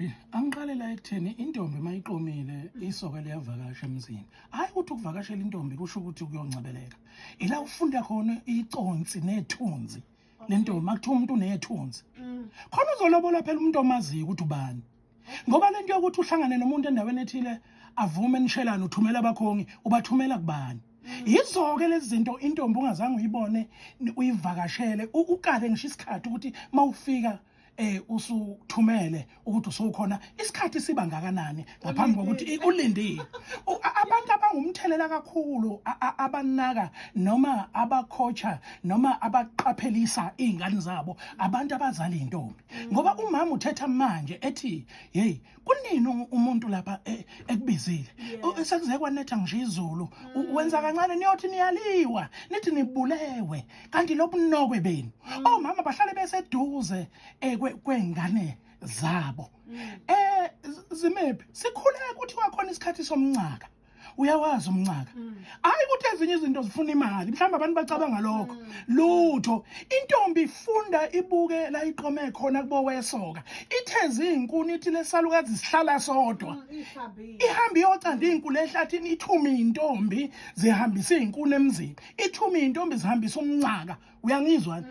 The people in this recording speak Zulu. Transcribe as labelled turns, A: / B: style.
A: Sibongi, angiqale la ekutheni intombi mayiqomile isoka liyavakasha emzini. Hayi ukuthi ukuvakashela intombi kusho ukuthi kuyoncebeleka. Ila ufunda khona iconsi nethunzi. Lentombi makuthiwa umuntu unethunzi. Khona uzolobola phela umuntu omaziyo ukuthi ubani. Ngoba lento yokuthi uhlangane nomuntu endaweni ethile avume nishelana uthumela abakhongi ubathumela kubani. Yizo-ke lezi zinto intombi ungazange uyibone uyivakashele ukale ngisho isikhathi ukuthi mawufika usuthumele ukuthi usukhona isikhathi siba ngakanani ngaphambi kokuthi ulindile abantu abangumthelela kakhulu abanaka noma abakhocha noma abaqaphelisa izingane zabo abantu abazali intombi ngoba umama uthetha manje ethi hey kunini umuntu lapha ekubizile sekuze kwanetha ngisho izulu wenza kancane niyothi niyaliwa nithi nibulewe kanti lobunokwe benu omama bahlale beseduze kwengane zabo Zimephi sikhule ukuthi wakhona isikhathi somncaka uyawazi umncaka hayi ukuthi ezinye izinto zifuna imali mhlawumbe abantu bacabanga lokho lutho intombi ifunda ibuke la iqome khona kubo wesoka itheze izinkuni ithi lesalukazi sihlala sodwa ihambi yocanda izinkuni ehlathini ithuma intombi zihambisa izinkuni emzini ithuma intombi zihambisa umncaka uyangizwa